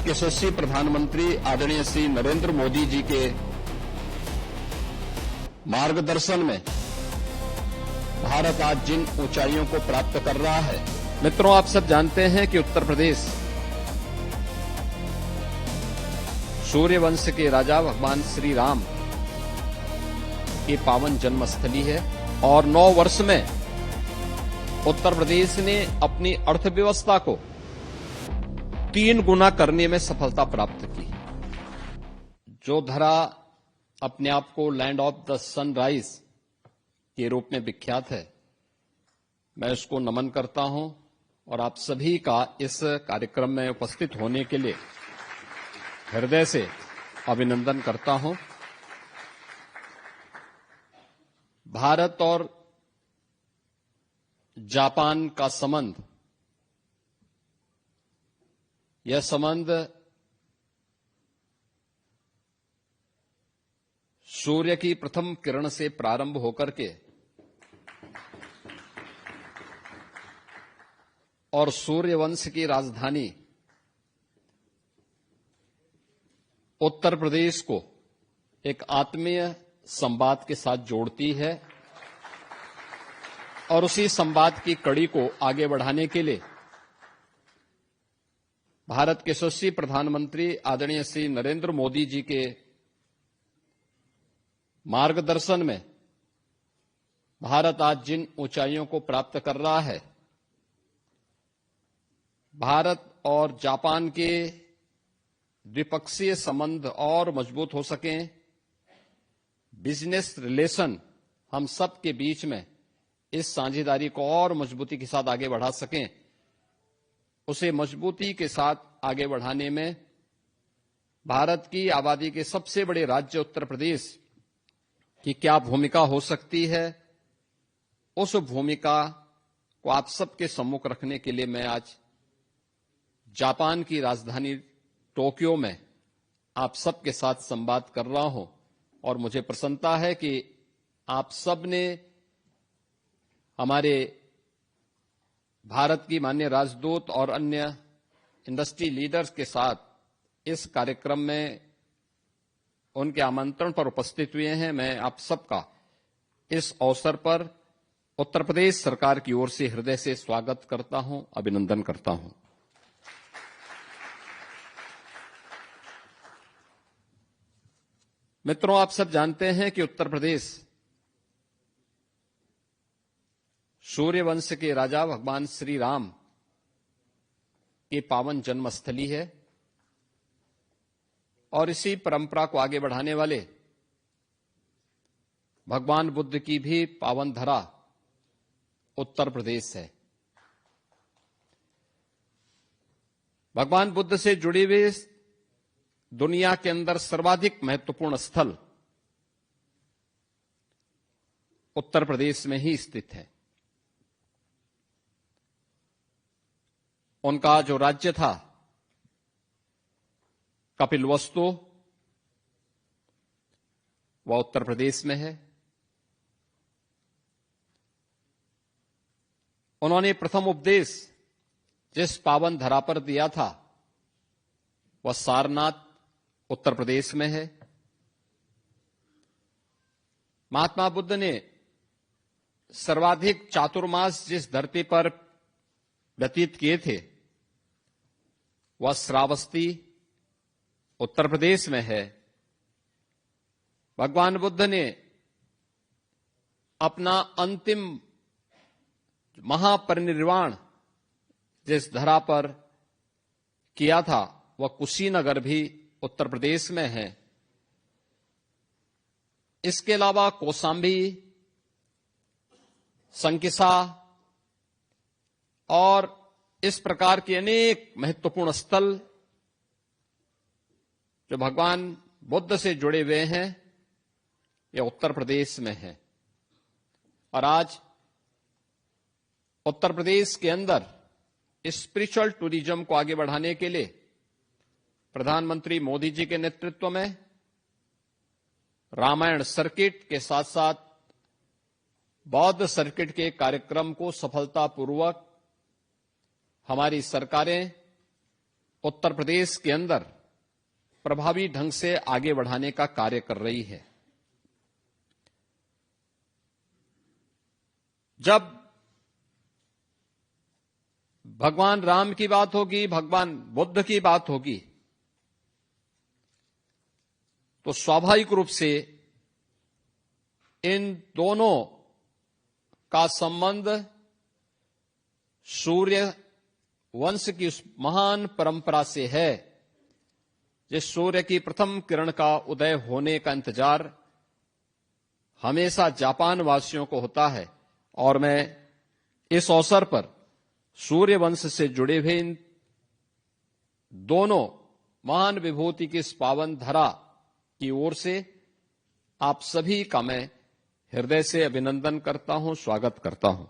भारत के यशस्वी प्रधानमंत्री आदरणीय श्री नरेंद्र मोदी जी के मार्गदर्शन में भारत आज जिन ऊंचाइयों को प्राप्त कर रहा है। मित्रों, आप सब जानते हैं कि उत्तर प्रदेश सूर्यवंश के राजा भगवान श्री राम की पावन जन्मस्थली है और 9 वर्ष में उत्तर प्रदेश ने अपनी अर्थव्यवस्था को 3 गुना करने में सफलता प्राप्त की। जो धरा अपने आप को लैंड ऑफ द सनराइज के रूप में विख्यात है, मैं उसको नमन करता हूं और आप सभी का इस कार्यक्रम में उपस्थित होने के लिए हृदय से अभिनंदन करता हूं। भारत और जापान का संबंध, यह संबंध सूर्य की प्रथम किरण से प्रारंभ होकर के और सूर्यवंश की राजधानी उत्तर प्रदेश को एक आत्मीय संवाद के साथ जोड़ती है और उसी संवाद की कड़ी को आगे बढ़ाने के लिए भारत के यशस्वी प्रधानमंत्री आदरणीय श्री नरेंद्र मोदी जी के मार्गदर्शन में भारत आज जिन ऊंचाइयों को प्राप्त कर रहा है, भारत और जापान के द्विपक्षीय संबंध और मजबूत हो सकें, बिजनेस रिलेशन हम सब के बीच में इस साझेदारी को और मजबूती के साथ आगे बढ़ा सकें, उसे मजबूती के साथ आगे बढ़ाने में भारत की आबादी के सबसे बड़े राज्य उत्तर प्रदेश की क्या भूमिका हो सकती है, उस भूमिका को आप सबके सम्मुख रखने के लिए मैं आज जापान की राजधानी टोक्यो में आप सबके साथ संवाद कर रहा हूं और मुझे प्रसन्नता है कि आप सब ने हमारे भारत की माननीय राजदूत और अन्य इंडस्ट्री लीडर्स के साथ इस कार्यक्रम में उनके आमंत्रण पर उपस्थित हुए हैं। मैं आप सबका इस अवसर पर उत्तर प्रदेश सरकार की ओर से हृदय से स्वागत करता हूं, अभिनंदन करता हूं। मित्रों, आप सब जानते हैं कि उत्तर प्रदेश सूर्यवंश के राजा भगवान श्री राम की पावन जन्मस्थली है और इसी परंपरा को आगे बढ़ाने वाले भगवान बुद्ध की भी पावन धरा उत्तर प्रदेश है। भगवान बुद्ध से जुड़े हुए दुनिया के अंदर सर्वाधिक महत्वपूर्ण स्थल उत्तर प्रदेश में ही स्थित है। उनका जो राज्य था कपिलवस्तु, वह उत्तर प्रदेश में है। उन्होंने प्रथम उपदेश जिस पावन धरा पर दिया था वह सारनाथ उत्तर प्रदेश में है। महात्मा बुद्ध ने सर्वाधिक चातुर्मास जिस धरती पर व्यतीत किए थे वह श्रावस्ती उत्तर प्रदेश में है। भगवान बुद्ध ने अपना अंतिम महापरिनिर्वाण जिस धरा पर किया था वह कुशीनगर भी उत्तर प्रदेश में है। इसके अलावा कौशाम्बी, संकिसा और इस प्रकार के अनेक महत्वपूर्ण स्थल जो भगवान बुद्ध से जुड़े हुए हैं, यह उत्तर प्रदेश में है। और आज उत्तर प्रदेश के अंदर स्पिरिचुअल टूरिज्म को आगे बढ़ाने के लिए प्रधानमंत्री मोदी जी के नेतृत्व में रामायण सर्किट के साथ साथ बौद्ध सर्किट के कार्यक्रम को सफलतापूर्वक हमारी सरकारें उत्तर प्रदेश के अंदर प्रभावी ढंग से आगे बढ़ाने का कार्य कर रही है। जब भगवान राम की बात होगी, भगवान बुद्ध की बात होगी, तो स्वाभाविक रूप से इन दोनों का संबंध सूर्य वंश की उस महान परंपरा से है, जिस सूर्य की प्रथम किरण का उदय होने का इंतजार हमेशा जापान वासियों को होता है। और मैं इस अवसर पर सूर्य वंश से जुड़े हुए इन दोनों महान विभूति की इस पावन धरा की ओर से आप सभी का मैं हृदय से अभिनंदन करता हूं, स्वागत करता हूं।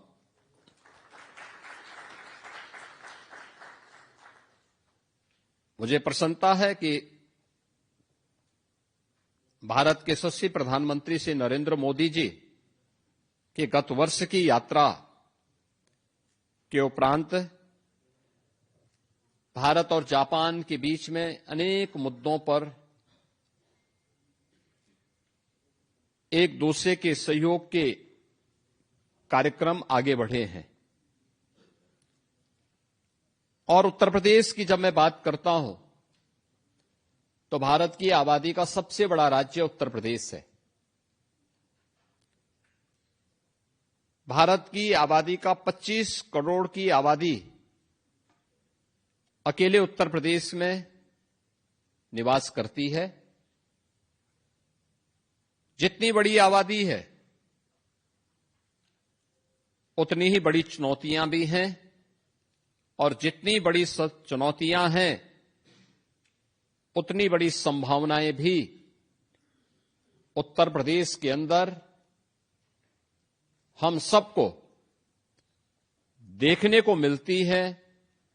मुझे प्रसन्नता है कि भारत के यशस्वी प्रधानमंत्री श्री नरेंद्र मोदी जी की गत वर्ष की यात्रा के उपरांत भारत और जापान के बीच में अनेक मुद्दों पर एक दूसरे के सहयोग के कार्यक्रम आगे बढ़े हैं। और उत्तर प्रदेश की जब मैं बात करता हूं तो भारत की आबादी का सबसे बड़ा राज्य उत्तर प्रदेश है। भारत की आबादी का 25 करोड़ की आबादी अकेले उत्तर प्रदेश में निवास करती है। जितनी बड़ी आबादी है उतनी ही बड़ी चुनौतियां भी हैं, और जितनी बड़ी चुनौतियां हैं उतनी बड़ी संभावनाएं भी उत्तर प्रदेश के अंदर हम सबको देखने को मिलती है।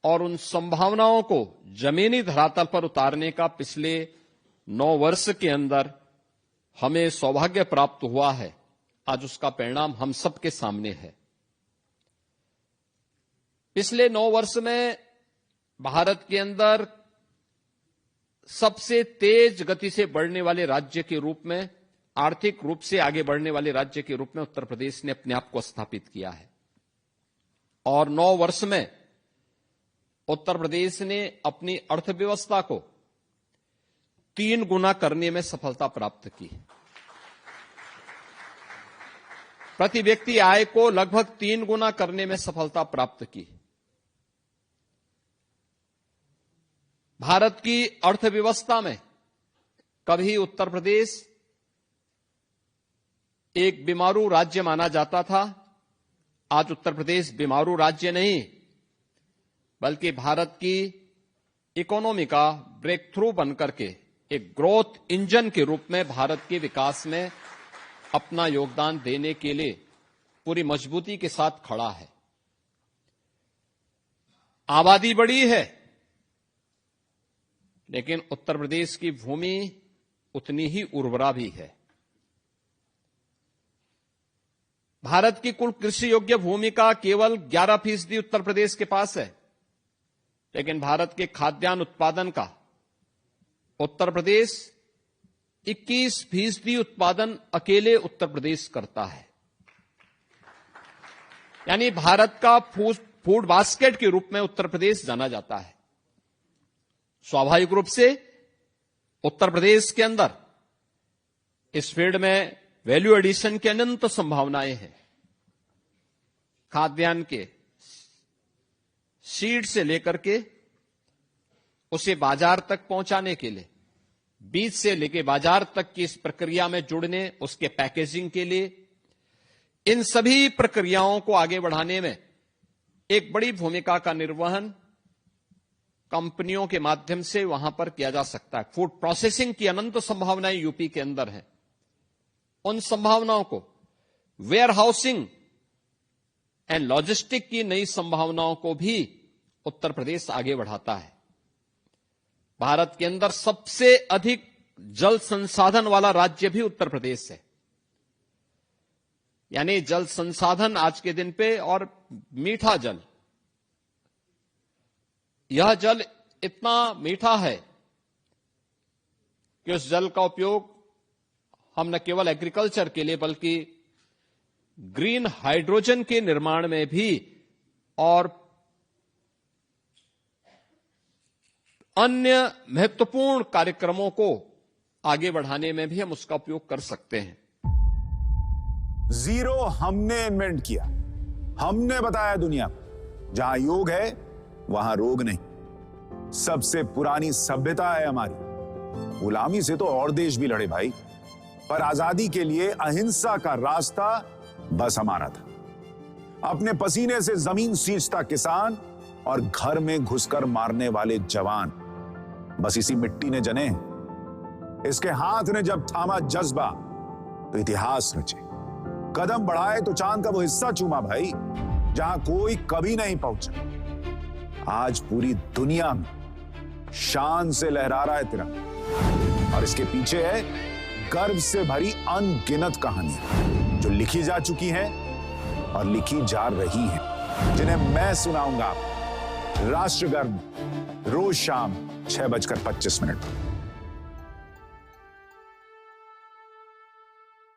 और उन संभावनाओं को जमीनी धरातल पर उतारने का पिछले 9 वर्ष के अंदर हमें सौभाग्य प्राप्त हुआ है। आज उसका परिणाम हम सबके सामने है। पिछले 9 वर्ष में भारत के अंदर सबसे तेज गति से बढ़ने वाले राज्य के रूप में, आर्थिक रूप से आगे बढ़ने वाले राज्य के रूप में उत्तर प्रदेश ने अपने आप को स्थापित किया है। और 9 वर्ष में उत्तर प्रदेश ने अपनी अर्थव्यवस्था को 3 गुना करने में सफलता प्राप्त की। प्रति व्यक्ति आय को लगभग 3 गुना करने में सफलता प्राप्त की। भारत की अर्थव्यवस्था में कभी उत्तर प्रदेश एक बीमारू राज्य माना जाता था। आज उत्तर प्रदेश बीमारू राज्य नहीं, बल्कि भारत की इकोनॉमी का ब्रेक थ्रू बनकर के एक ग्रोथ इंजन के रूप में भारत के विकास में अपना योगदान देने के लिए पूरी मजबूती के साथ खड़ा है। आबादी बड़ी है, लेकिन उत्तर प्रदेश की भूमि उतनी ही उर्वरा भी है। भारत की कुल कृषि योग्य भूमि का केवल 11% उत्तर प्रदेश के पास है, लेकिन भारत के खाद्यान्न उत्पादन का उत्तर प्रदेश 21% उत्पादन अकेले उत्तर प्रदेश करता है। यानी भारत का फूड बास्केट के रूप में उत्तर प्रदेश जाना जाता है। स्वाभाविक रूप से उत्तर प्रदेश के अंदर इस फील्ड में वैल्यू एडिशन की अनंत संभावनाएं हैं। खाद्यान्न के सीड से लेकर के उसे बाजार तक पहुंचाने के लिए, बीज से लेकर बाजार तक की इस प्रक्रिया में जुड़ने, उसके पैकेजिंग के लिए, इन सभी प्रक्रियाओं को आगे बढ़ाने में एक बड़ी भूमिका का निर्वहन कंपनियों के माध्यम से वहां पर किया जा सकता है। फूड प्रोसेसिंग की अनंत संभावनाएं यूपी के अंदर हैं। उन संभावनाओं को, वेयर हाउसिंग एंड लॉजिस्टिक की नई संभावनाओं को भी उत्तर प्रदेश आगे बढ़ाता है। भारत के अंदर सबसे अधिक जल संसाधन वाला राज्य भी उत्तर प्रदेश है। यानी जल संसाधन आज के दिन पे, और मीठा जल, यह जल इतना मीठा है कि उस जल का उपयोग हम न केवल एग्रीकल्चर के लिए बल्कि ग्रीन हाइड्रोजन के निर्माण में भी और अन्य महत्वपूर्ण कार्यक्रमों को आगे बढ़ाने में भी हम उसका उपयोग कर सकते हैं। जीरो हमने इन्वेंट किया, हमने बताया दुनिया को, जहां योग है वहां रोग नहीं। सबसे पुरानी सभ्यता है हमारी। गुलामी से तो और देश भी लड़े भाई, पर आजादी के लिए अहिंसा का रास्ता बस हमारा था। अपने पसीने से जमीन सींचता किसान और घर में घुसकर मारने वाले जवान, बस इसी मिट्टी ने जने। इसके हाथ ने जब थामा जज्बा तो इतिहास रचे। कदम बढ़ाए तो चांद का वो हिस्सा चूमा भाई, जहां कोई कभी नहीं पहुंचा। आज पूरी दुनिया में शान से लहरा रहा है तिरंगा, और इसके पीछे है गर्व से भरी अनगिनत कहानियां जो लिखी जा चुकी हैं और लिखी जा रही हैं, जिन्हें मैं सुनाऊंगा राष्ट्रगर्व रोज शाम 6:25 पर।